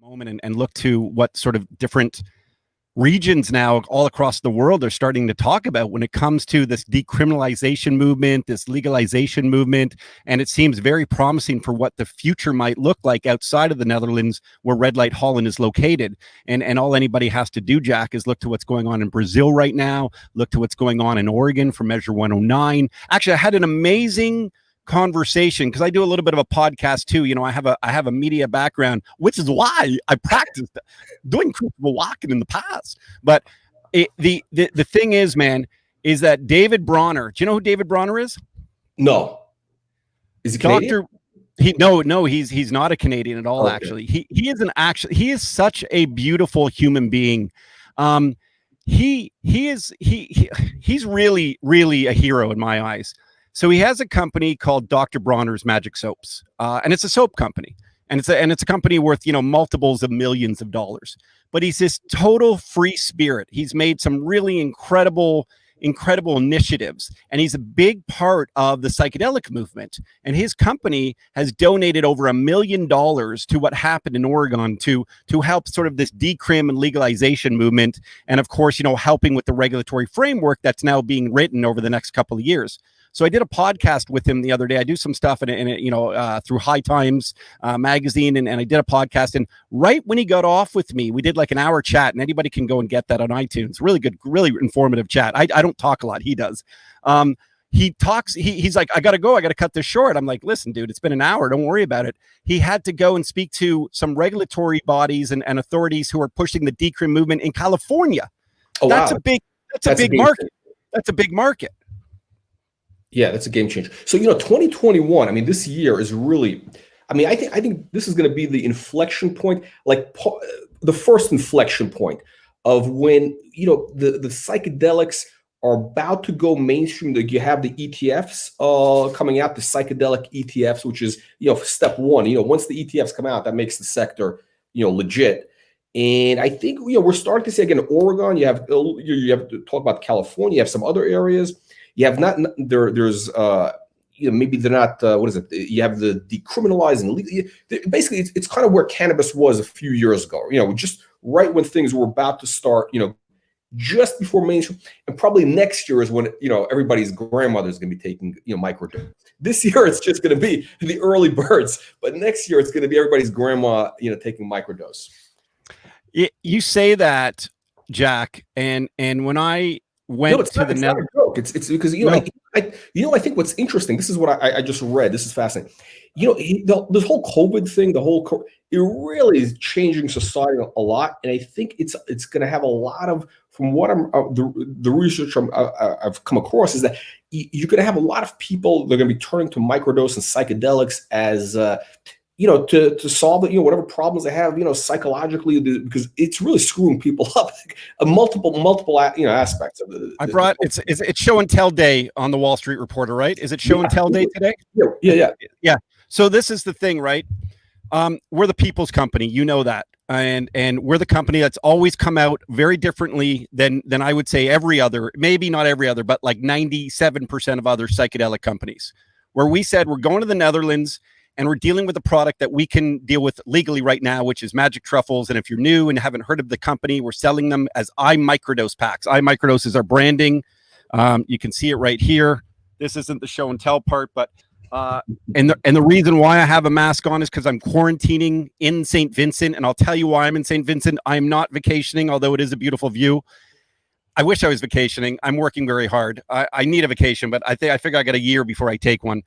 moment and look to what sort of different regions now all across the world are starting to talk about when it comes to this decriminalization movement, this legalization movement. And it seems very promising for what the future might look like outside of the Netherlands, where red light Holland is located. And all anybody has to do, Jack, is look to what's going on in Brazil right now, look to what's going on in Oregon for Measure 109. Actually, I had an amazing conversation because I do a little bit of a podcast too. You know, I have a media background, which is why I practiced doing comfortable walking in the past. But the thing is, man, is that David Bronner. Do you know who David Bronner is? No. Is he Canadian? He's not a Canadian at all. Okay. Actually, he is such a beautiful human being. He's really a hero in my eyes. So he has a company called Dr. Bronner's Magic Soaps, and it's a soap company, and it's a company worth, you know, multiples of millions of dollars. But he's this total free spirit. He's made some really incredible initiatives, and he's a big part of the psychedelic movement. And his company has donated over $1 million to what happened in Oregon to help sort of this decrim and legalization movement, and of course, you know, helping with the regulatory framework that's now being written over the next couple of years. So I did a podcast with him the other day. I do some stuff through High Times magazine, and I did a podcast. And right when he got off with me, we did like an hour chat, and anybody can go and get that on iTunes. Really good, really informative chat. I don't talk a lot. He does. He talks. He's like, I got to go. I got to cut this short. I'm like, listen, dude, it's been an hour. Don't worry about it. He had to go and speak to some regulatory bodies and authorities who are pushing the decrim movement in California. Oh, that's wow. That's a big market. That's a big market. Yeah, that's a game changer. So, you know, 2021, I mean, this year is really, I mean, I think this is going to be the inflection point, like the first inflection point of when, you know, the psychedelics are about to go mainstream. Like you have the ETFs coming out, the psychedelic ETFs, which is, you know, step one. You know, once the ETFs come out, that makes the sector, you know, legit. And I think, you know, we're starting to see again, Oregon, you have to talk about California, you have some other areas. You have there's you know, maybe they're not, what is it? You have the decriminalizing. Basically, it's kind of where cannabis was a few years ago, you know, just right when things were about to start, you know, just before mainstream. And probably next year is when, you know, everybody's grandmother is going to be taking, you know, microdose. This year, it's just going to be the early birds. But next year, it's going to be everybody's grandma, you know, taking microdose. You say that, Jack, and when I went to the Netherlands. It's because, you know, I think what's interesting, this is what I just read. This is fascinating. You know, this whole COVID thing, it really is changing society a lot. And I think it's going to have a lot of, from what the research I've come across is that you're going to have a lot of people that are going to be turning to microdose and psychedelics as, you know, to solve it, you know, whatever problems they have, you know, psychologically, because it's really screwing people up. Multiple, you know, aspects of it. It's show and tell day on the Wall Street Reporter, right? Is it show and tell day today? Yeah. So this is the thing, right? We're the people's company, you know that, and we're the company that's always come out very differently than I would say every other, maybe not every other, but like 97% of other psychedelic companies, where we said we're going to the Netherlands. And we're dealing with a product that we can deal with legally right now, which is magic truffles. And if you're new and haven't heard of the company, we're selling them as iMicrodose packs. iMicrodose is our branding. You can see it right here. This isn't the show and tell part, but and the reason why I have a mask on is because I'm quarantining in St. Vincent. And I'll tell you why I'm in St. Vincent. I'm not vacationing, although it is a beautiful view. I wish I was vacationing. I'm working very hard. I need a vacation, but I figure I got a year before I take one.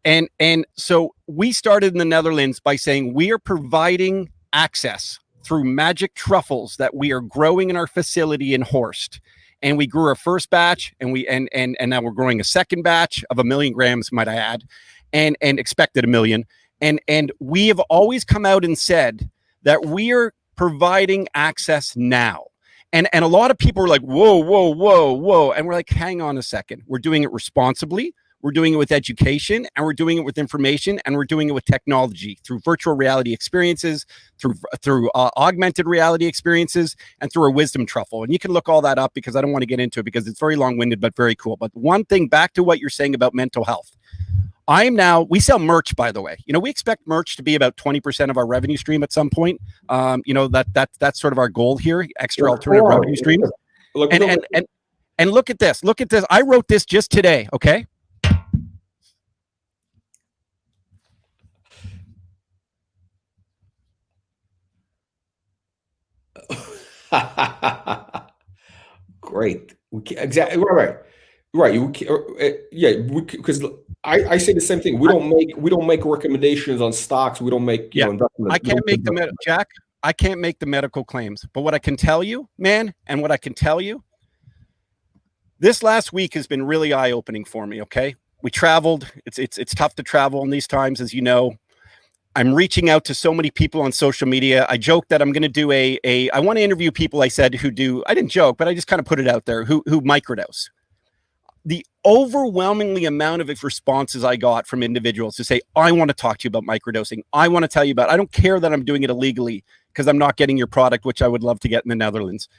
And so we started in the Netherlands by saying we are providing access through magic truffles that we are growing in our facility in Horst. And we grew our first batch, and now we're growing a second batch of 1 million grams, might I add, and expected 1 million. And we have always come out and said that we are providing access now. And a lot of people are like, whoa. And we're like, hang on a second. We're doing it responsibly. We're doing it with education, and we're doing it with information, and we're doing it with technology through virtual reality experiences, through augmented reality experiences, and through a wisdom truffle. And you can look all that up because I don't want to get into it because it's very long-winded, but very cool. But one thing, back to what you're saying about mental health. We sell merch, by the way. We expect merch to be about 20% of our revenue stream at some point. That's sort of our goal here, extra alternative revenue streams. And look at this. Look at this. I wrote this just today, okay? Great. Exactly. Right. Because I say the same thing. We don't make recommendations on stocks. We don't make investment. I can't make Jack. I can't make the medical claims. But what I can tell you, man, and what I can tell you, this last week has been really eye-opening for me. Okay, we traveled. It's tough to travel in these times, as you know. I'm reaching out to so many people on social media. I joked that I'm going to do I want to interview people, I said, I didn't joke, but I just kind of put it out there, who microdose. The overwhelmingly amount of responses I got from individuals to say, I want to talk to you about microdosing. I want to tell you about, I don't care that I'm doing it illegally because I'm not getting your product, which I would love to get in the Netherlands.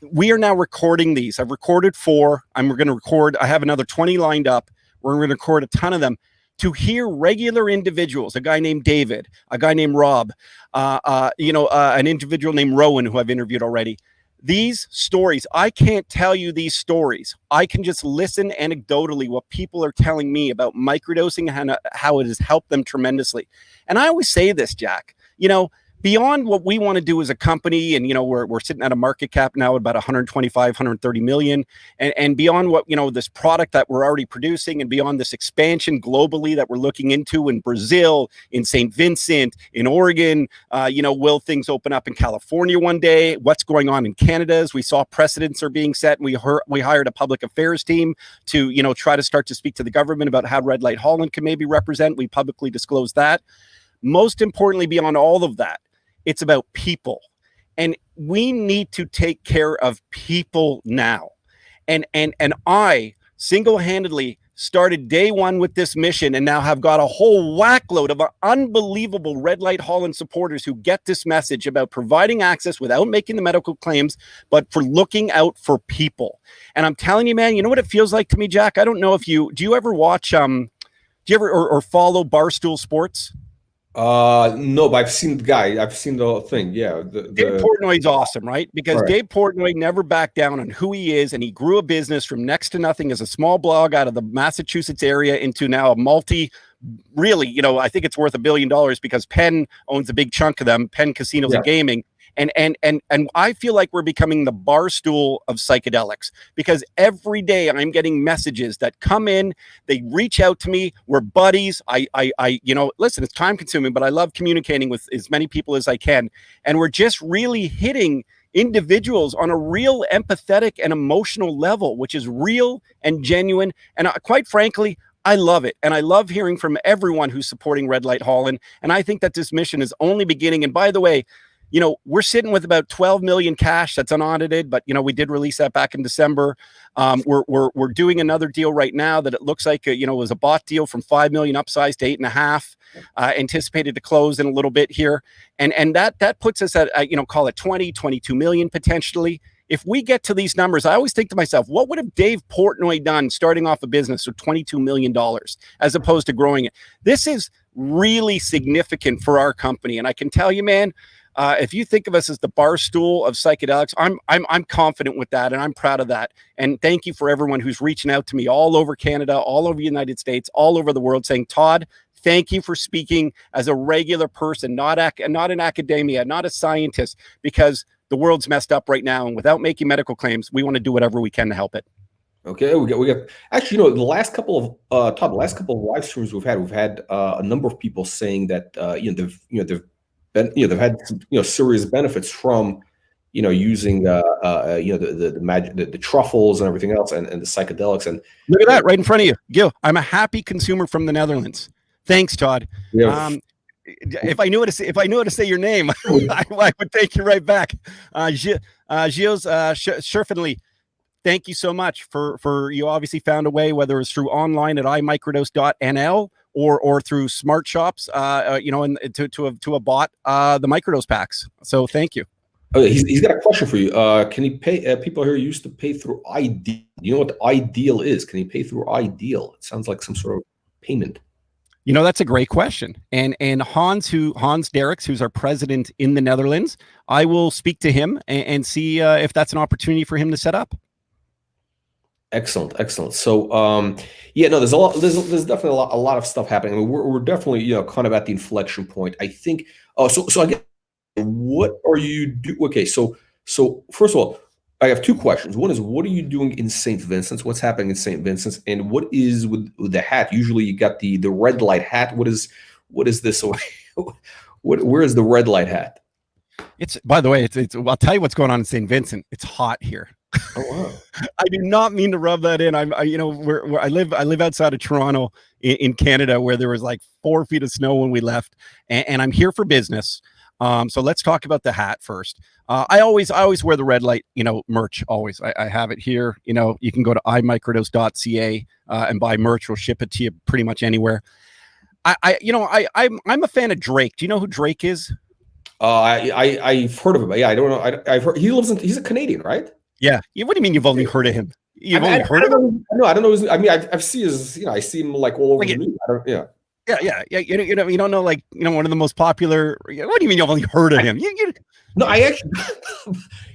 We are now recording these. I've recorded 4. We're going to record. I have another 20 lined up. We're going to record a ton of them. To hear regular individuals, a guy named David, a guy named Rob, an individual named Rowan, who I've interviewed already. These stories, I can't tell you these stories. I can just listen anecdotally what people are telling me about microdosing and how it has helped them tremendously. And I always say this, Jack, beyond what we want to do as a company, and we're sitting at a market cap now at about 125, 130 million, and beyond what this product that we're already producing, and beyond this expansion globally that we're looking into in Brazil, in St. Vincent, in Oregon, will things open up in California one day? What's going on in Canada? As we saw, precedents are being set, and we hired a public affairs team to try to start to speak to the government about how Red Light Holland can maybe represent. We publicly disclosed that. Most importantly, beyond all of that, it's about people, and we need to take care of people now. And I single-handedly started day one with this mission, and now have got a whole whackload of unbelievable Red Light Holland supporters who get this message about providing access without making the medical claims, but for looking out for people. And I'm telling you, man, you know what it feels like to me, Jack? I don't know if do you ever watch, do you ever or follow Barstool Sports? No, but I've seen the guy. I've seen the thing. Yeah. Dave Portnoy's awesome, right? Because Dave Portnoy never backed down on who he is, and he grew a business from next to nothing as a small blog out of the Massachusetts area into now a really, I think it's worth $1 billion because Penn owns a big chunk of them, Penn Casinos and Gaming. And I feel like we're becoming the Barstool of psychedelics, because every day I'm getting messages that come in, they reach out to me, we're buddies. Listen, it's time consuming, but I love communicating with as many people as I can. And we're just really hitting individuals on a real empathetic and emotional level, which is real and genuine. And quite frankly, I love it. And I love hearing from everyone who's supporting Red Light Holland. And I think that this mission is only beginning. And by the way, we're sitting with about 12 million cash that's unaudited, but we did release that back in December. We're doing another deal right now that it looks like was a bought deal from 5 million upsized to 8.5, anticipated to close in a little bit here, and that puts us at call it 22 million potentially. If we get to these numbers, I always think to myself, what would have Dave Portnoy done starting off a business with $22 million as opposed to growing it? This is really significant for our company, and I can tell you, man. If you think of us as the Barstool of psychedelics, I'm confident with that, and I'm proud of that. And thank you for everyone who's reaching out to me all over Canada, all over the United States, all over the world, saying, Todd, thank you for speaking as a regular person, not in academia, not a scientist, because the world's messed up right now, and without making medical claims, we want to do whatever we can to help it. Okay, we got actually, the last couple of Todd, the last couple of live streams we've had a number of people saying that they've had serious benefits from using the truffles and everything else, and the psychedelics. And look at that right in front of you, Gil. I'm a happy consumer from the Netherlands. Thanks, Todd. Yeah. If I knew how to say your name, I would take you right back. Gilles Scherfenly, thank you so much for you obviously found a way, whether it's through online at imicrodose.nl or through smart shops, and to a bot, the microdose packs. So thank you. Okay, he's got a question for you. Can he pay? People here used to pay through Ideal. You know what Ideal is? Can he pay through Ideal? It sounds like some sort of payment. You know, that's a great question. And Hans Derricks, who's our president in the Netherlands, I will speak to him and see if that's an opportunity for him to set up. Excellent, excellent. So, yeah, no, there's a lot. There's definitely a lot of stuff happening. I mean, we're definitely, you know, kind of at the inflection point. I think. Oh, so I guess, what are you do? Okay, so first of all, I have two questions. One is, what are you doing in St. Vincent's? What's happening in St. Vincent's? And what is with the hat? Usually, you got the red light hat. What is this? Where is the red light hat? It's, by the way, it's. I'll tell you what's going on in St. Vincent. It's hot here. Oh wow! I do not mean to rub that in. You know, where I live outside of Toronto in Canada, where there was like 4 feet of snow when we left, and I'm here for business. So let's talk about the hat first. I always wear the red light, you know, merch. Always, I have it here. You know, you can go to imicrodose.ca and buy merch. We'll ship it to you pretty much anywhere. I'm a fan of Drake. Do you know who Drake is? I've heard of him. Yeah, I don't know. I've heard he's a Canadian, right? Yeah. What do you mean you've only heard of him? You've only heard of him? No, I don't know. I mean, I've seen his. You know, I see him like all over the news. Yeah. Yeah. You don't know, like, you know, one of the most popular. What do you mean you've only heard of him? No, I actually,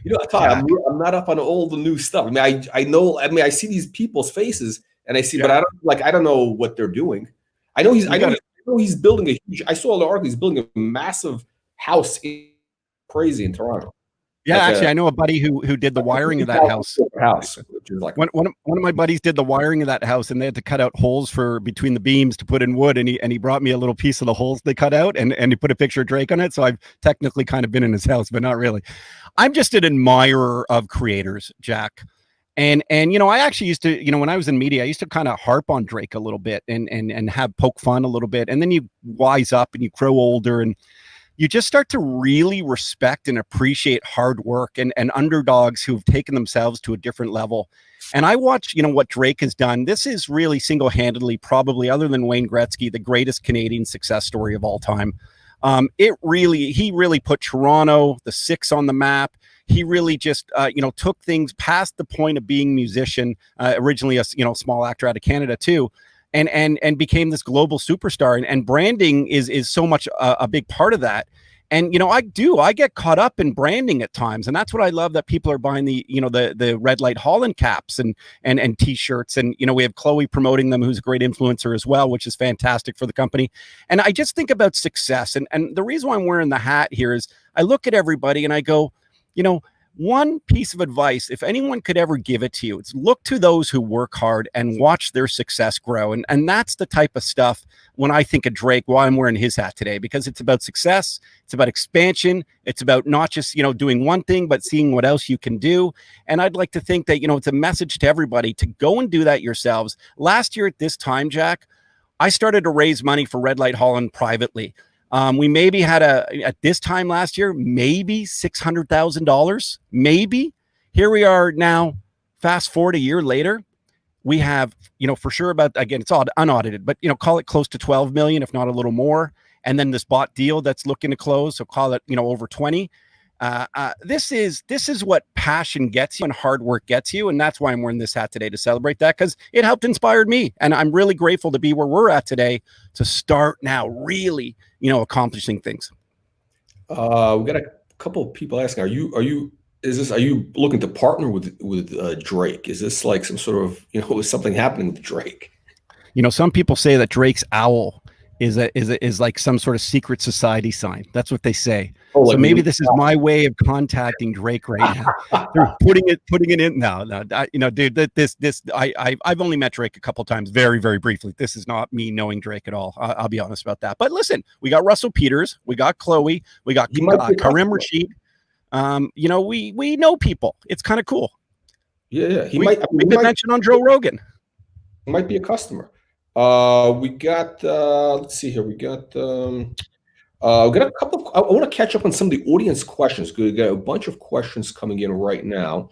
you know, I'm not up on all the new stuff. I mean, I know. I mean, I see these people's faces, and I see, but I don't know what they're doing. I know he's building a huge. I saw the article. He's building a massive house, crazy in Toronto. Yeah, like actually, I know a buddy who did the wiring of that house. Which is like one of my buddies did the wiring of that house, and they had to cut out holes for between the beams to put in wood. And he brought me a little piece of the holes they cut out, and he put a picture of Drake on it. So I've technically kind of been in his house, but not really. I'm just an admirer of creators, Jack. And you know, I actually used to, you know, when I was in media, I used to kind of harp on Drake a little bit and have poke fun a little bit, and then you wise up and you grow older and you just start to really respect and appreciate hard work and underdogs who've taken themselves to a different level. And I watch, you know, what Drake has done. This is really single-handedly, probably other than Wayne Gretzky, the greatest Canadian success story of all time. He really put Toronto, the Six, on the map. He really just, you know, took things past the point of being musician, originally a, you know, small actor out of Canada too. And became this global superstar, and branding is so much a big part of that. And you know, I get caught up in branding at times, and that's what I love, that people are buying the, you know, the red light Holland caps and t-shirts, and you know, we have Chloe promoting them, who's a great influencer as well, which is fantastic for the company. And I just think about success, and the reason why I'm wearing the hat here is I look at everybody and I go, you know, one piece of advice, if anyone could ever give it to you, it's look to those who work hard and watch their success grow. And that's the type of stuff when I think of Drake, why I'm wearing his hat today, because it's about success. It's about expansion. It's about not just, you know, doing one thing, but seeing what else you can do. And I'd like to think that, you know, it's a message to everybody to go and do that yourselves. Last year at this time, Jack, I started to raise money for Red Light Holland privately. We maybe had at this time last year, maybe $600,000, maybe. Here we are now, fast forward a year later, we have, you know, for sure about, again, it's all unaudited, but, you know, call it close to 12 million, if not a little more. And then this bought deal that's looking to close, so call it, you know, over 20. This is what passion gets you and hard work gets you. And that's why I'm wearing this hat today, to celebrate that, because it helped inspire me. And I'm really grateful to be where we're at today, to start now really, you know, accomplishing things. We got a couple of people asking, are you looking to partner with Drake? Is this like some sort of, you know, is something happening with Drake? You know, some people say that Drake's owl is like some sort of secret society sign. That's what they say. Oh, so maybe this is my way of contacting Drake right now. They're putting it in now. You know, dude, I've only met Drake a couple times, very, very briefly. This is not me knowing Drake at all. I'll be honest about that. But listen, we got Russell Peters, we got Chloe, we got Karim Rashid. You know, we know people. It's kind of cool. Yeah. We've been mentioned on Joe Rogan. He might be a customer. We got let's see here. We got a couple of, I want to catch up on some of the audience questions. We got a bunch of questions coming in right now.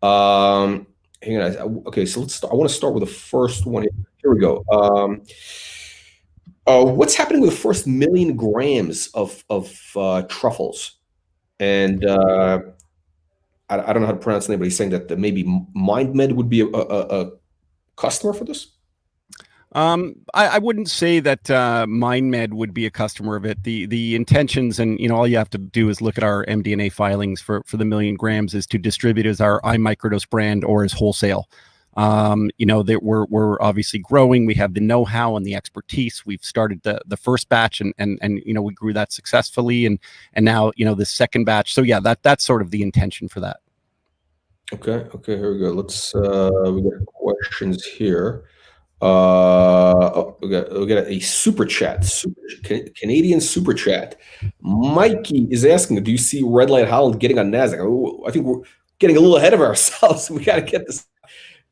Hang on. Okay, so let's start. I want to start with the first one. Here we go. What's happening with the first 1 million grams of truffles? And I don't know how to pronounce the name, but he's saying that maybe MindMed would be a customer for this. I wouldn't say that MindMed would be a customer of it. The intentions, and all you have to do is look at our MD&A filings for the 1,000,000 grams, is to distribute as our iMicrodose brand or as wholesale. That we're obviously growing. We have the know-how and the expertise. We've started the first batch, and we grew that successfully, and now the second batch. So yeah, that's sort of the intention for that. Okay, here we go. Let's we got questions here. We got a super chat, Canadian super chat. Mikey is asking, do you see Red Light Holland getting on Nasdaq? Oh, I think we're getting a little ahead of ourselves. We got to get this.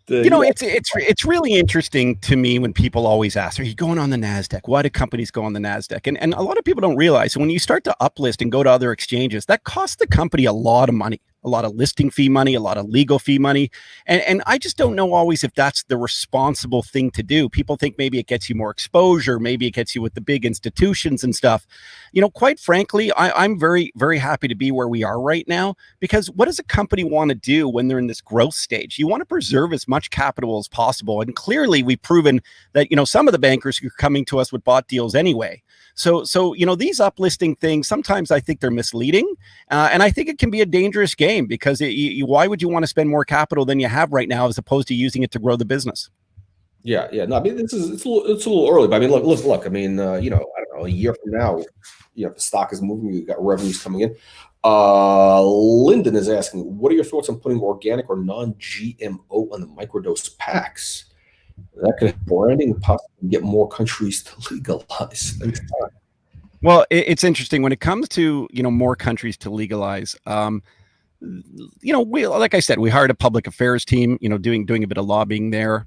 It's really interesting to me when people always ask, are you going on the Nasdaq? Why do companies go on the Nasdaq? And a lot of people don't realize when you start to uplist and go to other exchanges, that costs the company a lot of money. A lot of listing fee money, a lot of legal fee money. And I just don't know always if that's the responsible thing to do. People think maybe it gets you more exposure, maybe it gets you with the big institutions and stuff. Quite frankly, I'm very, very happy to be where we are right now, because what does a company want to do when they're in this growth stage? You want to preserve as much capital as possible. And clearly we've proven that, some of the bankers are coming to us with bought deals anyway. So these uplisting things, sometimes I think they're misleading. And I think it can be a dangerous game, because why would you want to spend more capital than you have right now as opposed to using it to grow the business? Yeah. No, I mean, it's a little early, but I mean, look. I mean, I don't know, a year from now, the stock is moving. You've got revenues coming in. Lyndon is asking, what are your thoughts on putting organic or non-GMO on the microdose packs? That could have branding and possibly get more countries to legalize. Well, it's interesting when it comes to more countries to legalize. We, like I said, we hired a public affairs team. Doing a bit of lobbying there.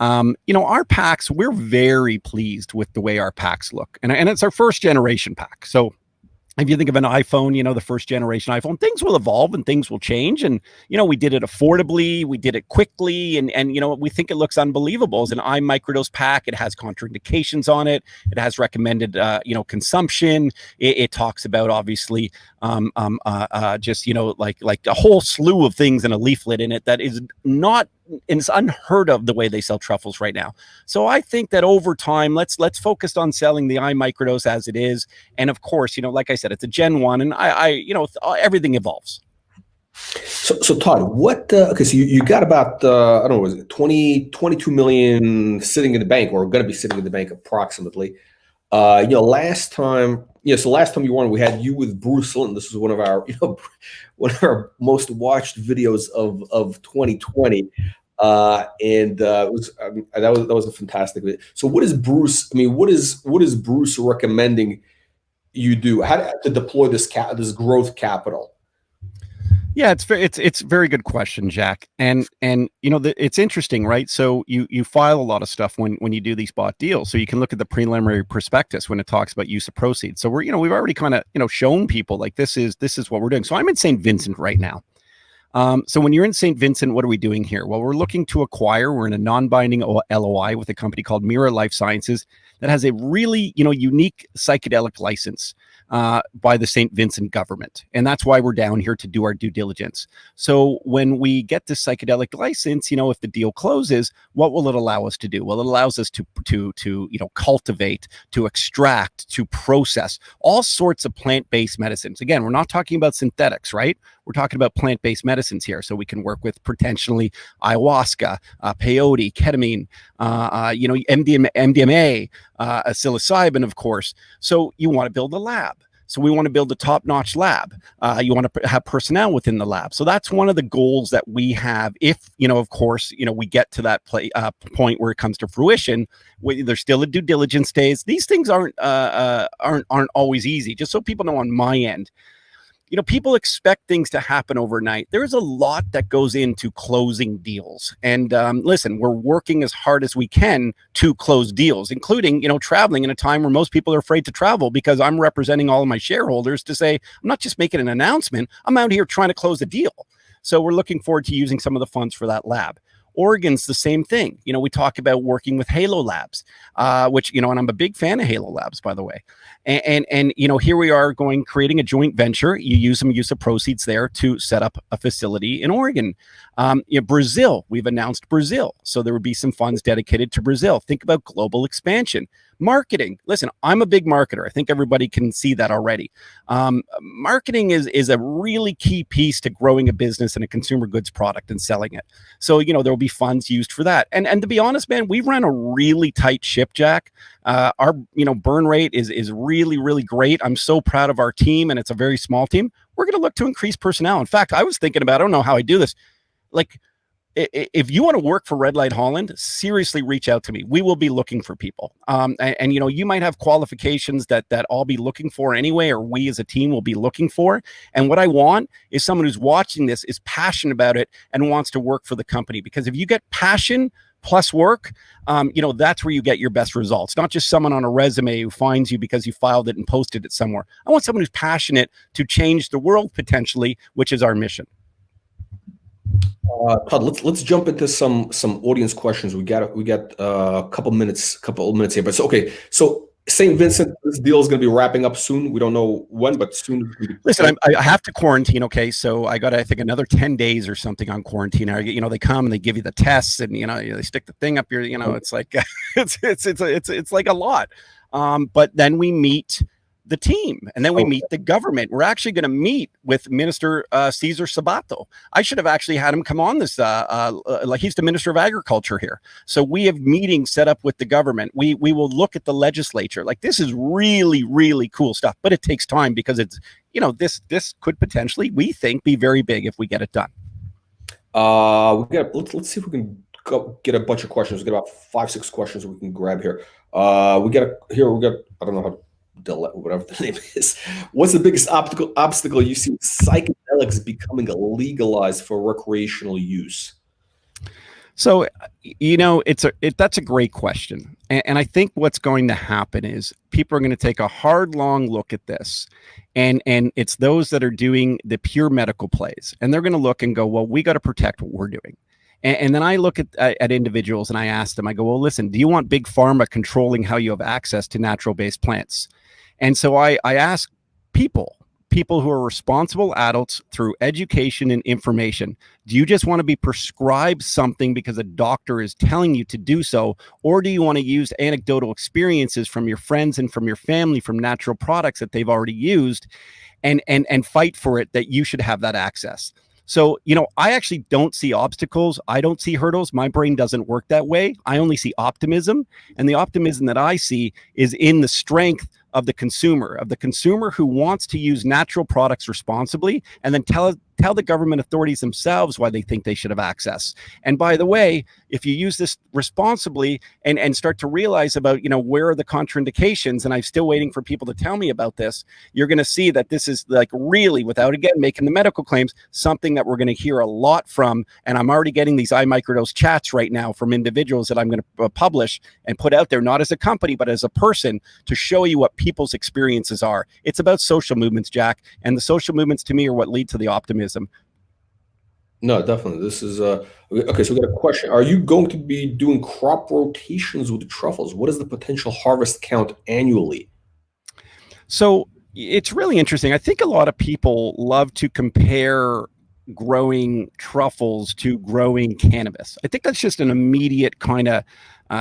Our packs, we're very pleased with the way our packs look, and it's our first generation pack. So if you think of an iPhone, the first generation iPhone, things will evolve and things will change. And, we did it affordably, we did it quickly, and we think it looks unbelievable as an iMicrodose pack. It has contraindications on it. It has recommended, consumption. It talks about, obviously, just, like a whole slew of things in a leaflet in it that is not, and it's unheard of the way they sell truffles right now. So I think that over time, let's focus on selling the iMicrodose as it is. And of course, like I said, it's a Gen 1, and everything evolves. So Todd, what, okay, so you got about, I don't know, was it 22 million sitting in the bank, or going to be sitting in the bank approximately. Last time you were on, we had you with Bruce Linton. This was one of our, one of our most watched videos of 2020. It was, that was a fantastic video. So what is Bruce, what is Bruce recommending you do? How to deploy this growth capital? Yeah, it's a very good question, Jack. And it's interesting, right? So you file a lot of stuff when you do these bought deals. So you can look at the preliminary prospectus when it talks about use of proceeds. So we've already kind of shown people like this is what we're doing. So I'm in St. Vincent right now. So when you're in St. Vincent, what are we doing here? Well, we're looking to acquire. We're in a non-binding LOI with a company called Mira Life Sciences that has a really unique psychedelic license by the St. Vincent government. And that's why we're down here to do our due diligence. So when we get this psychedelic license, if the deal closes, what will it allow us to do? Well, it allows us to cultivate, to extract, to process all sorts of plant-based medicines. Again, we're not talking about synthetics, right? We're talking about plant-based medicines here. So we can work with potentially ayahuasca, peyote, ketamine, MDMA, psilocybin, of course. So you want to build a lab. So we want to build a top-notch lab. You want to have personnel within the lab. So that's one of the goals that we have. If, of course, we get to that point where it comes to fruition, there's still a due diligence phase. These things aren't always easy. Just so people know on my end, people expect things to happen overnight. There's a lot that goes into closing deals. And listen, we're working as hard as we can to close deals, including, traveling in a time where most people are afraid to travel, because I'm representing all of my shareholders to say, I'm not just making an announcement, I'm out here trying to close a deal. So we're looking forward to using some of the funds for that lab. Oregon's the same thing. We talk about working with Halo Labs, which, and I'm a big fan of Halo Labs, by the way. And here we are creating a joint venture. You use some use of proceeds there to set up a facility in Oregon. Brazil, we've announced Brazil. So there would be some funds dedicated to Brazil. Think about global expansion. Marketing. Listen, I'm a big marketer. I think everybody can see that already. Marketing is a really key piece to growing a business and a consumer goods product and selling it. So, there will be funds used for that. And to be honest, man, we run a really tight ship, Jack. Our, burn rate is really, really great. I'm so proud of our team, and it's a very small team. We're going to look to increase personnel. In fact, I was thinking about, I don't know how I do this. Like, if you want to work for Red Light Holland, seriously reach out to me. We will be looking for people. And you might have qualifications that I'll be looking for anyway, or we as a team will be looking for. And what I want is someone who's watching this is passionate about it and wants to work for the company. Because if you get passion plus work, that's where you get your best results. Not just someone on a resume who finds you because you filed it and posted it somewhere. I want someone who's passionate to change the world potentially, which is our mission. Todd, let's jump into some audience questions. We got a couple minutes here. But so St. Vincent, this deal is going to be wrapping up soon. We don't know when, but soon. Listen, I have to quarantine. Okay, so I got, I think, another 10 days or something on quarantine. They come and they give you the tests, and they stick the thing up your. It's like it's like a lot. But then we meet the team, and then we meet the government. We're actually going to meet with Minister Cesar Sabato. I should have actually had him come on this, like he's the Minister of Agriculture here. So we have meetings set up with the government. We will look at the legislature. Like, this is really, really cool stuff, but it takes time because it's, this could potentially, we think, be very big if we get it done. Let's see if we can get a bunch of questions. We got about 5-6 questions we can grab here. We got I don't know how to whatever the name is. What's the biggest obstacle you see psychedelics becoming legalized for recreational use? So, that's a great question. And I think what's going to happen is people are going to take a hard, long look at this. And it's those that are doing the pure medical plays. And they're going to look and go, well, we got to protect what we're doing. And then I look at individuals and I ask them, I go, well, listen, do you want big pharma controlling how you have access to natural-based plants? And so I ask people who are responsible adults through education and information, do you just want to be prescribed something because a doctor is telling you to do so? Or do you want to use anecdotal experiences from your friends and from your family, from natural products that they've already used, and fight for it that you should have that access? So, I actually don't see obstacles. I don't see hurdles. My brain doesn't work that way. I only see optimism. And the optimism that I see is in the strength of the consumer who wants to use natural products responsibly, and then tell the government authorities themselves why they think they should have access. And by the way, if you use this responsibly and start to realize about, where are the contraindications, and I'm still waiting for people to tell me about this, you're going to see that this is, like, really, without again making the medical claims, something that we're going to hear a lot from. And I'm already getting these iMicrodose chats right now from individuals that I'm going to publish and put out there, not as a company, but as a person, to show you what people's experiences are. It's about social movements, Jack, and the social movements to me are what lead to the optimism. No, definitely. This is okay. So we got a question. Are you going to be doing crop rotations with the truffles? What is the potential harvest count annually? So it's really interesting. I think a lot of people love to compare growing truffles to growing cannabis. I think that's just an immediate kind of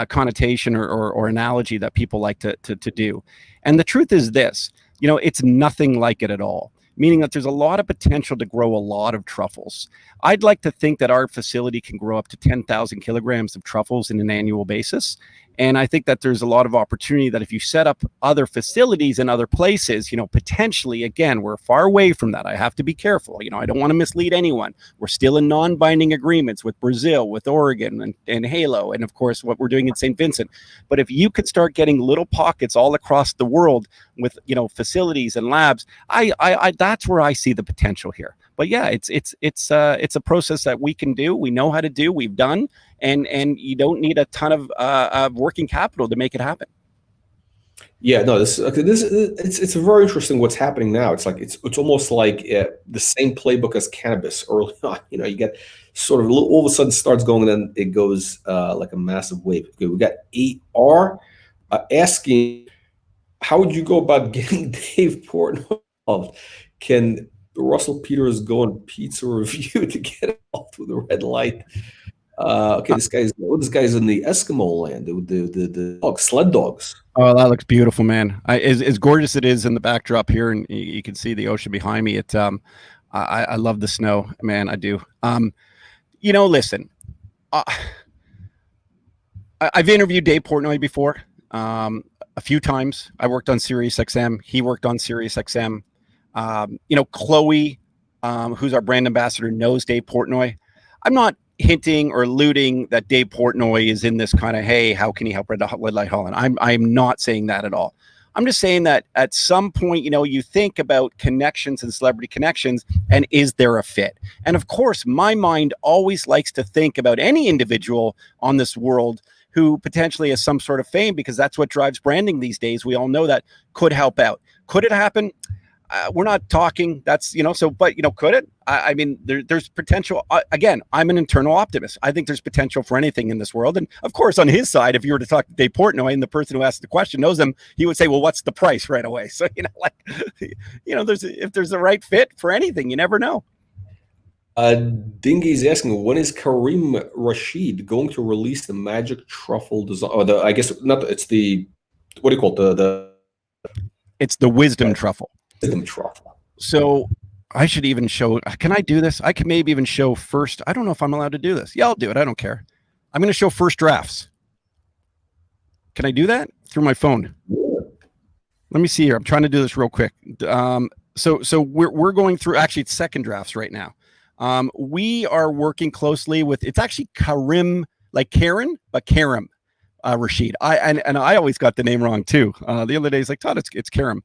connotation or analogy that people like to do. And the truth is this, it's nothing like it at all. Meaning that there's a lot of potential to grow a lot of truffles. I'd like to think that our facility can grow up to 10,000 kilograms of truffles in an annual basis. And I think that there's a lot of opportunity that if you set up other facilities in other places, potentially, again, we're far away from that. I have to be careful. I don't want to mislead anyone. We're still in non-binding agreements with Brazil, with Oregon and Halo, and of course, what we're doing in St. Vincent. But if you could start getting little pockets all across the world with, facilities and labs, I that's where I see the potential here. But yeah, it's a process that we can do. We know how to do. We've done, and you don't need a ton of working capital to make it happen. Yeah, no, it's very interesting what's happening now. It's like it's almost like the same playbook as cannabis early on. You get sort of all of a sudden starts going, and then it goes like a massive wave. Okay, we got AR asking, how would you go about getting Dave Portnoy involved? Can Russell Peters going pizza review to get off with a red light. Okay, this guy's in the Eskimo land. The dogs, sled dogs. Oh, that looks beautiful, man. As gorgeous it is in the backdrop here, and you can see the ocean behind me. I love the snow, man. I do. Listen, I've interviewed Dave Portnoy before, a few times. I worked on Sirius XM. He worked on Sirius XM. Chloe, who's our brand ambassador, knows Dave Portnoy. I'm not hinting or alluding that Dave Portnoy is in this kind of, hey, how can he help Red Light Holland? I'm not saying that at all. I'm just saying that at some point, you think about connections and celebrity connections, and is there a fit? And of course, my mind always likes to think about any individual on this world who potentially has some sort of fame, because that's what drives branding these days. We all know that could help out. Could it happen? We're not talking. But could it? I mean, there's potential. Again, I'm an internal optimist. I think there's potential for anything in this world. And of course, on his side, if you were to talk to Dave Portnoy and the person who asked the question knows him, he would say, well, what's the price right away? So, if there's a right fit for anything, you never know. Dingy's asking, when is Kareem Rashid going to release the magic truffle design? Or I guess not. It's the, what do you call it? It's the wisdom truffle. Truffle. So I should even show, can I do this? I can maybe even show first. I don't know if I'm allowed to do this. Yeah, I'll do it. I don't care. I'm going to show first drafts. Can I do that through my phone? Yeah. Let me see here. I'm trying to do this real quick. So we're going through, actually it's second drafts right now. We are working closely with, it's actually Karim, like Karen, but Karim Rashid. I always got the name wrong too. The other day he's like, Todd, it's Karim.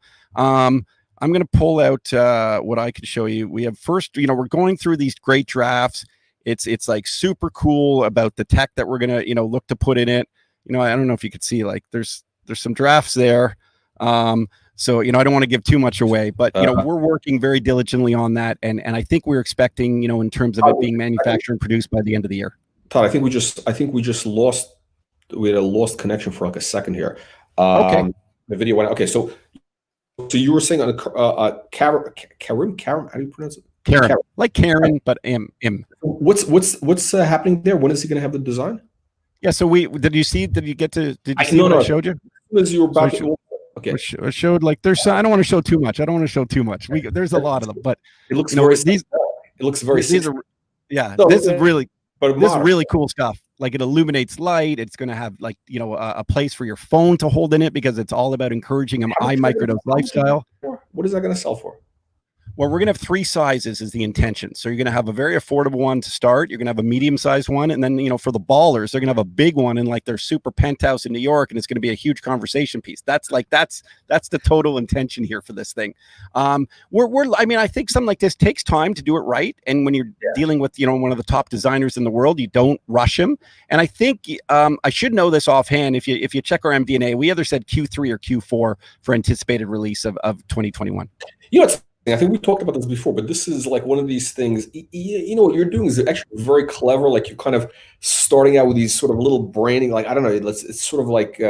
I'm going to pull out what I can show you. We have first, we're going through these great drafts. It's like super cool about the tech that we're going to, look to put in it. I don't know if you could see, like there's some drafts there. So, I don't want to give too much away, but, we're working very diligently on that. And I think we're expecting, in terms of it being manufactured and produced by the end of the year. Todd, I think we just lost, we had a lost connection for like a second here. Okay. The video went, okay. So you were saying on Karim, how do you pronounce it? Karen. Like Karen, but M. What's happening there? When is he going to have the design? Yeah. So did you see what I showed you? As you were about to, okay. I showed like there's, I don't want to show too much. There's a lot of them, but it looks very, it looks very, this is really cool stuff. Like it illuminates light. It's going to have like, a place for your phone to hold in it, because it's all about encouraging an eye microdose lifestyle. What is that going to sell for? Well, we're going to have 3 sizes is the intention. So you're going to have a very affordable one to start. You're going to have a medium-sized one. And then, for the ballers, they're going to have a big one in like their super penthouse in New York. And it's going to be a huge conversation piece. That's the total intention here for this thing. I think something like this takes time to do it right. And when you're dealing with, one of the top designers in the world, you don't rush him. And I think I should know this offhand. If you check our MD&A, we either said Q3 or Q4 for anticipated release of 2021. I think we talked about this before, but this is like one of these things, what you're doing is actually very clever. Like you're kind of starting out with these sort of little branding, like, I don't know, it's sort of like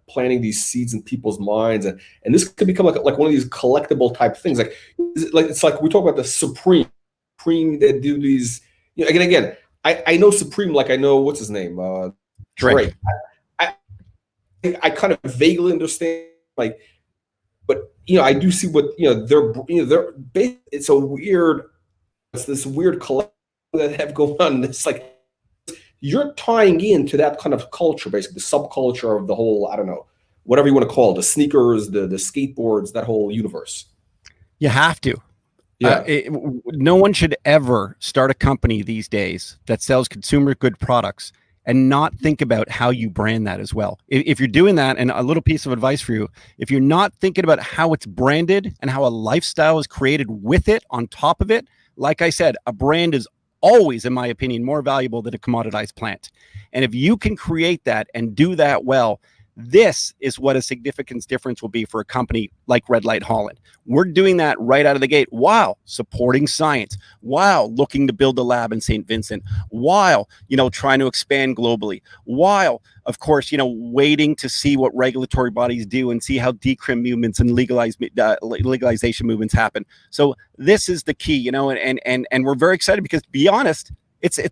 planting these seeds in people's minds. And this could become like one of these collectible type things. It's like we talk about the Supreme that do these, again, I know Supreme, like I know, what's his name? Drake. I kind of vaguely understand, like, but I do see what it's this weird collective that have going on. It's like you're tying into that kind of culture, basically the subculture of the whole, I don't know, whatever you want to call it, the sneakers, the skateboards, that whole universe. You have to. Yeah. No one should ever start a company these days that sells consumer good products and not think about how you brand that as well. If you're doing that, and a little piece of advice for you, if you're not thinking about how it's branded and how a lifestyle is created with it on top of it, like I said, a brand is always, in my opinion, more valuable than a commoditized plant. And if you can create that and do that well, This is what a significant difference will be for a company like Red Light Holland. We're doing that right out of the gate while supporting science, while looking to build a lab in St. Vincent, while, trying to expand globally, while, of course, waiting to see what regulatory bodies do and see how decrim movements and legalization movements happen. So this is the key, and we're very excited because, to be honest, it's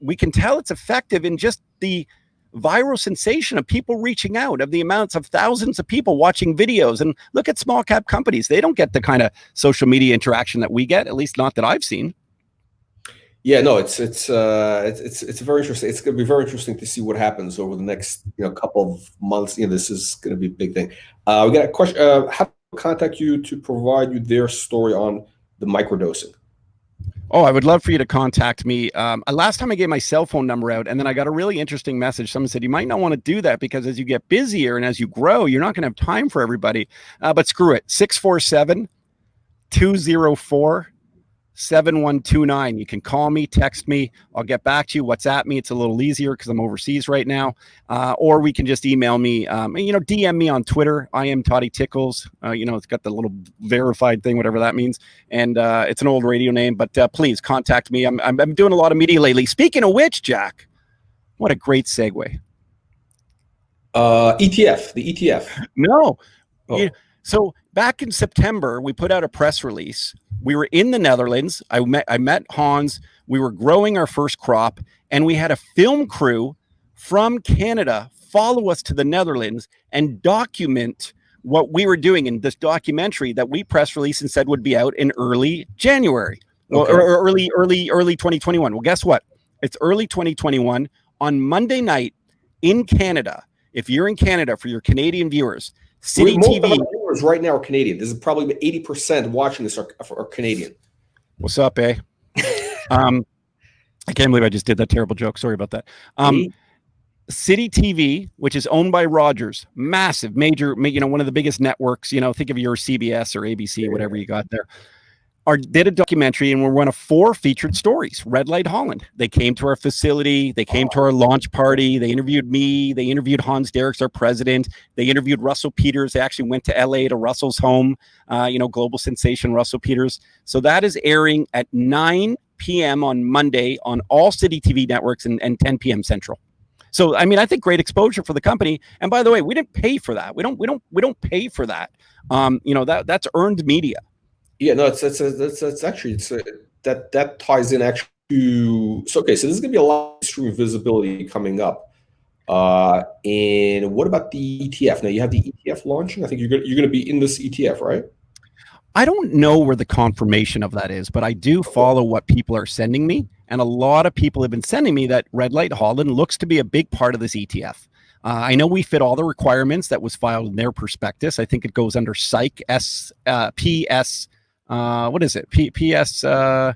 we can tell it's effective in just the viral sensation of people reaching out, of the amounts of thousands of people watching videos. And look at small cap companies. They don't get the kind of social media interaction that we get, at least not that I've seen. Yeah, no, it's very interesting. It's going to be very interesting to see what happens over the next couple of months. This is going to be a big thing. We got a question. How to contact you to provide you their story on the microdosing? Oh, I would love for you to contact me. Last time I gave my cell phone number out, and then I got a really interesting message. Someone said, you might not want to do that because as you get busier and as you grow, you're not going to have time for everybody. But screw it. 647-204-7129. You can call me, text me. I'll get back to you. WhatsApp me. It's a little easier because I'm overseas right now. Or we can just email me. DM me on Twitter. I am Toddy Tickles. It's got the little verified thing, whatever that means. And it's an old radio name. But please contact me. I'm doing a lot of media lately. Speaking of which, Jack, what a great segue. ETF, the ETF. No. Oh. So back in September, we put out a press release. We were in the Netherlands. I met Hans. We were growing our first crop, and we had a film crew from Canada follow us to the Netherlands and document what we were doing in this documentary that we press released and said would be out in early January, okay. or early 2021. Well, guess what? It's early 2021 on Monday night in Canada. If you're in Canada, for your Canadian viewers, City most TV. Of our viewers right now are Canadian. This is probably 80% watching this are Canadian. What's up, eh? I can't believe I just did that terrible joke. Sorry about that. City TV, which is owned by Rogers, massive, major, one of the biggest networks. Think of your CBS or ABC, whatever you got there. Did a documentary, and we're one of 4 featured stories. Red Light Holland. They came to our facility. They came to our launch party. They interviewed me. They interviewed Hans Derricks, our president. They interviewed Russell Peters. They actually went to LA to Russell's home. Global sensation Russell Peters. So that is airing at 9 p.m. on Monday on all City TV networks and 10 p.m. Central. So I think great exposure for the company. And by the way, we didn't pay for that. We don't pay for that. That's earned media. Yeah, no, that's actually that ties in actually to so this is gonna be a lot of stream visibility coming up. And what about the ETF? Now you have the ETF launching. I think you're gonna be in this ETF, right? I don't know where the confirmation of that is, but I do follow what people are sending me, and a lot of people have been sending me that Red Light Holland looks to be a big part of this ETF. I know we fit all the requirements that was filed in their prospectus. I think it goes under Psych PS. What is it? PS I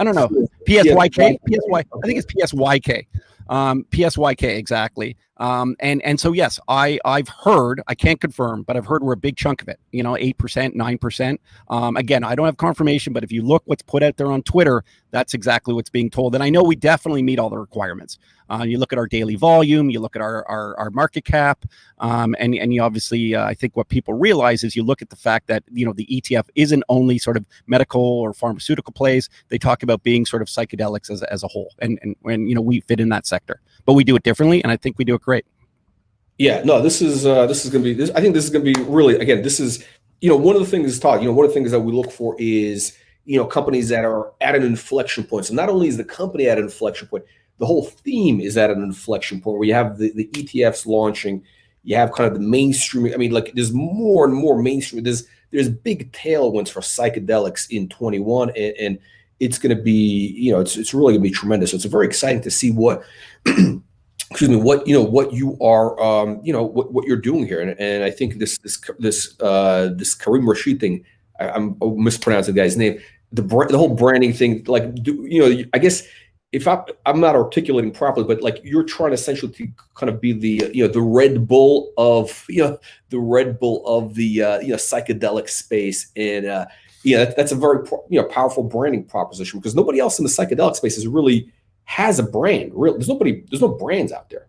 don't know. PSYK. PSY. I think it's PSYK. PSYK exactly. And so yes, I've heard, I can't confirm, but I've heard we're a big chunk of it. 8%, 9%. Again, I don't have confirmation, but if you look what's put out there on Twitter, that's exactly what's being told. And I know we definitely meet all the requirements. You look at our daily volume, you look at our market cap, and you obviously, I think what people realize is you look at the fact that, the ETF isn't only sort of medical or pharmaceutical plays. They talk about being sort of psychedelics as a whole. And we fit in that sector, but we do it differently. And I think we do it great. Yeah, no, this is going to be this. I think this is going to be really, again, this is, one of the things, Todd, one of the things that we look for is, companies that are at an inflection point. So not only is the company at an inflection point, the whole theme is at an inflection point where you have the ETFs launching, you have kind of the mainstream. I mean, like there's more and more mainstream. There's big tailwinds for psychedelics in 21, and it's going to be, it's really going to be tremendous. So it's very exciting to see what, excuse me, what you are, what you're doing here. And I think this Karim Rashid thing, I'm mispronouncing the guy's name. The whole branding thing, like, I guess if I'm not articulating properly, but like you're trying essentially to kind of be the Red Bull of the psychedelic space, and that's a very powerful branding proposition because nobody else in the psychedelic space really has a brand. There's no brands out there.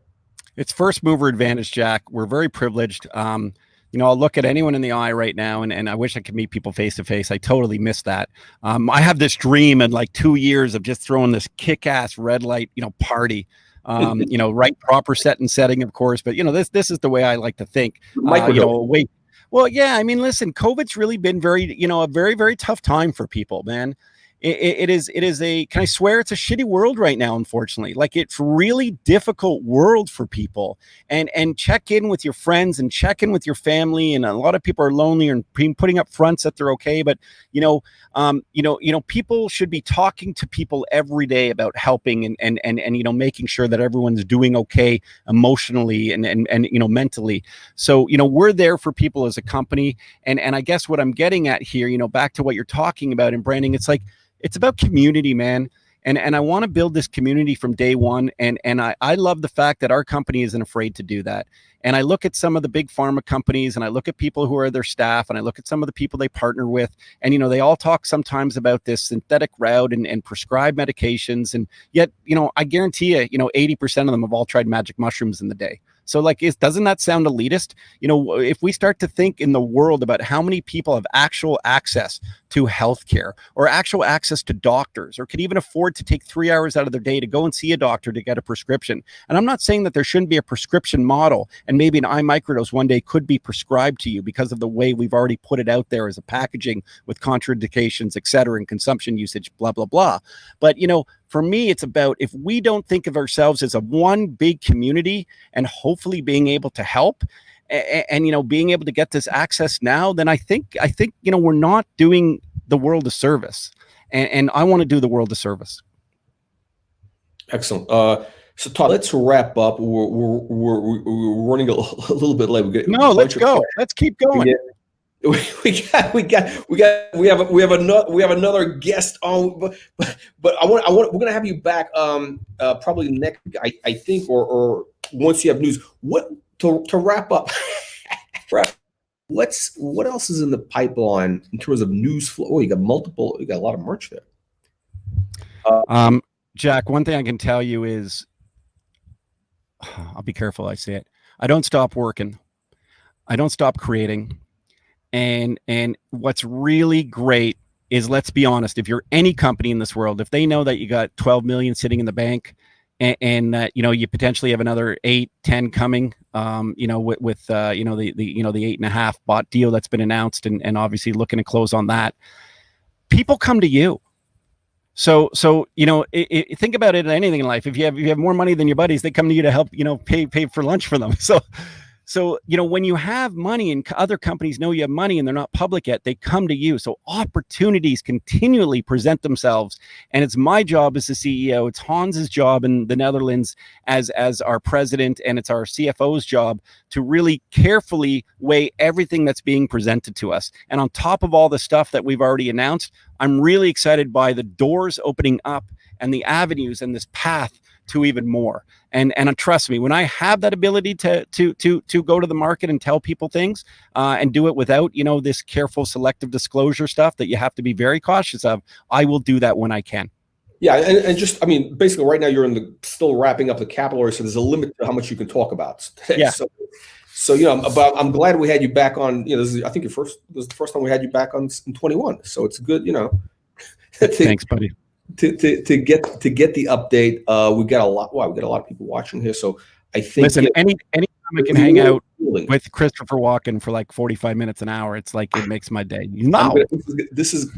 It's first mover advantage, Jack. We're very privileged. I'll look at anyone in the eye right now, and I wish I could meet people face to face. I totally miss that. I have this dream in like 2 years of just throwing this kick-ass red light, party. Right, proper setting, of course. But this is the way I like to think. Wait. Well, yeah. I mean, listen, COVID's really been a very, very tough time for people, man. It is can I swear it's a shitty world right now, unfortunately. Like, it's really difficult world for people, and check in with your friends and check in with your family. And a lot of people are lonely and putting up fronts that they're okay. But, people should be talking to people every day about helping and making sure that everyone's doing okay emotionally and mentally. So, we're there for people as a company. And I guess what I'm getting at here, back to what you're talking about in branding, it's about community, man. And I want to build this community from day one. And I love the fact that our company isn't afraid to do that. And I look at some of the big pharma companies, and I look at people who are their staff, and I look at some of the people they partner with. And, they all talk sometimes about this synthetic route and prescribed medications. And yet, I guarantee you, 80% of them have all tried magic mushrooms in the day. So doesn't that sound elitist? If we start to think in the world about how many people have actual access to healthcare or actual access to doctors, or could even afford to take 3 hours out of their day to go and see a doctor to get a prescription. And I'm not saying that there shouldn't be a prescription model, and maybe an iMicrodose one day could be prescribed to you because of the way we've already put it out there as a packaging with contraindications, et cetera, and consumption usage, blah, blah, blah. But, for me, it's about, if we don't think of ourselves as a one big community and hopefully being able to help and being able to get this access now, then I think we're not doing the world a service. And I want to do the world a service. Excellent. So Todd, let's wrap up. We're running a little bit late. Let's go. Let's keep going. We have another guest on, but we're gonna have you back probably next week, I think, or once you have news. What to wrap up? What else is in the pipeline in terms of news flow? Oh, you got a lot of merch there. Jack, one thing I can tell you is, I'll be careful I say it. I don't stop working. I don't stop creating. And what's really great is, let's be honest, if you're any company in this world, if they know that you got 12 million sitting in the bank and that, you potentially have another 8-10 coming, with the 8.5 bot deal that's been announced and obviously looking to close on that, people come to you. So think about it in anything in life. If you have more money than your buddies, they come to you to help, pay for lunch for them. So, when you have money and other companies know you have money and they're not public yet, they come to you. So opportunities continually present themselves. And it's my job as the CEO. It's Hans's job in the Netherlands as our president, and it's our CFO's job to really carefully weigh everything that's being presented to us. And on top of all the stuff that we've already announced, I'm really excited by the doors opening up and the avenues and this path to even more. And trust me, when I have that ability to go to the market and tell people things and do it without, this careful selective disclosure stuff that you have to be very cautious of, I will do that when I can. Yeah, and just, basically right now you're still wrapping up the capital raise, so there's a limit to how much you can talk about. Yeah. So I'm glad we had you back on. This is the first time we had you back on in 21. So it's good, Thanks, buddy. To get the update. We got a lot of people watching here, so I think, listen, anytime I can hang out with Christopher Walken for like 45 minutes an hour, it's like, it makes my day. This is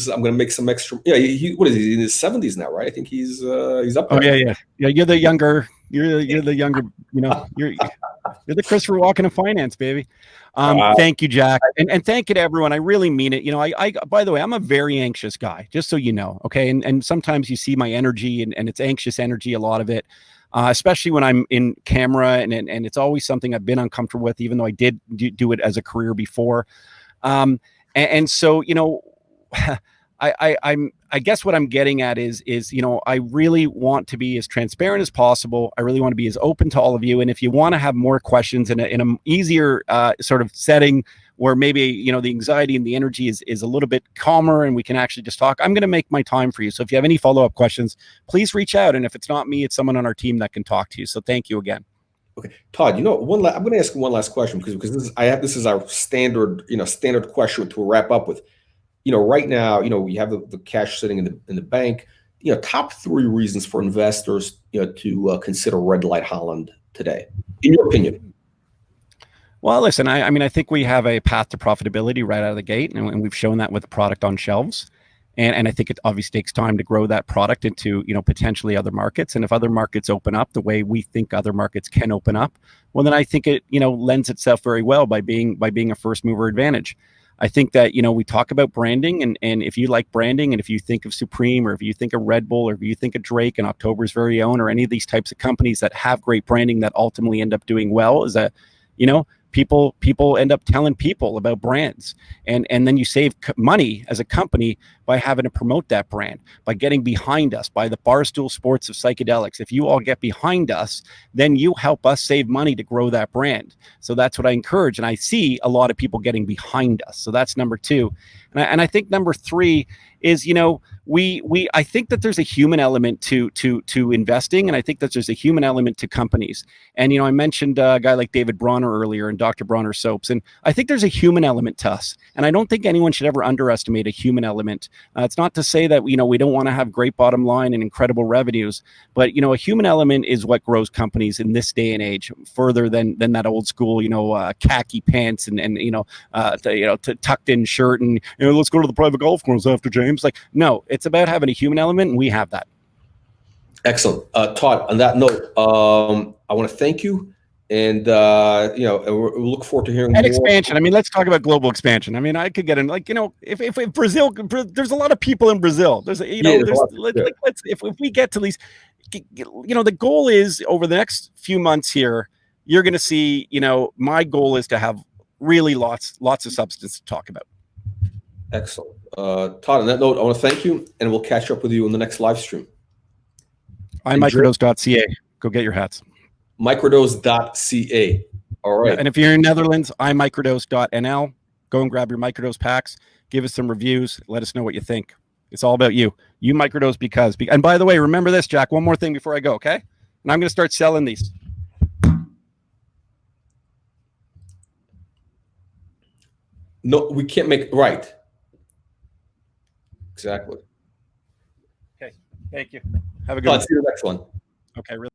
I'm gonna make some extra. Yeah, what is he, in his 70s now, right? I think he's up there. Oh yeah. You're the younger. You're the Christopher Walken of finance, baby. Thank you, Jack. And thank you to everyone. I really mean it. I by the way, I'm a very anxious guy, just so you know. Okay. And sometimes you see my energy and it's anxious energy, a lot of it, especially when I'm in camera and it's always something I've been uncomfortable with, even though I did do it as a career before. And so, I guess what I'm getting at is, I really want to be as transparent as possible. I really want to be as open to all of you. And if you want to have more questions in an easier sort of setting where maybe, you know, the anxiety and the energy is a little bit calmer and we can actually just talk, I'm going to make my time for you. So if you have any follow-up questions, please reach out. And if it's not me, it's someone on our team that can talk to you. So thank you again. Okay, Todd, you know, I'm going to ask one last question because this is our standard, you know, standard question to wrap up with. You know, right now, you know, we have the cash sitting in the bank. You know, top 3 reasons for investors, you know, to consider red light Holland today, in your opinion. Well, listen, I mean, I think we have a path to profitability right out of the gate, and we've shown that with the product on shelves. And I think it obviously takes time to grow that product into, you know, potentially other markets. And if other markets open up the way we think other markets can open up, well, then I think it, you know, lends itself very well by being a first mover advantage. I think that, you know, we talk about branding, and if you like branding, and if you think of Supreme, or if you think of Red Bull, or if you think of Drake and October's Very Own, or any of these types of companies that have great branding that ultimately end up doing well, is that, you know, people end up telling people about brands, and then you save money as a company by having to promote that brand, by getting behind us, by the Barstool Sports of psychedelics. If you all get behind us, then you help us save money to grow that brand. So that's what I encourage, and I see a lot of people getting behind us. So that's number 2, and I think number 3 is, you know, I think that there's a human element to investing, and I think that there's a human element to companies. And, you know, I mentioned a guy like David Bronner earlier, and Dr. Bronner soaps, and I think there's a human element to us, and I don't think anyone should ever underestimate a human element. It's not to say that, you know, we don't want to have great bottom line and incredible revenues, but, you know, a human element is what grows companies in this day and age further than that old school, you know, khaki pants and you know, tucked in shirt and, you know, let's go to the private golf course after James. Like, no, it's about having a human element, and we have that. Excellent. Todd, on that note, I want to thank you. And, you know, we look forward to hearing and more. Expansion. I mean, let's talk about global expansion. I mean, I could get in, like, you know, if Brazil, there's a lot of people in Brazil. There's a, you know, if we get to these, you know, the goal is over the next few months here, you're going to see, you know, my goal is to have really lots of substance to talk about. Excellent. Todd, on that note, I want to thank you, and we'll catch up with you in the next live stream. iMicrodose.ca. Go get your hats. Microdose.ca. All right. Yeah, and if you're in Netherlands, iMicrodose.nl. Go and grab your microdose packs. Give us some reviews. Let us know what you think. It's all about you. You microdose because. And by the way, remember this, Jack. One more thing before I go, okay? And I'm going to start selling these. No, we can't make right. Exactly. Okay. Thank you. Have a good one. See you next one. Okay. Really.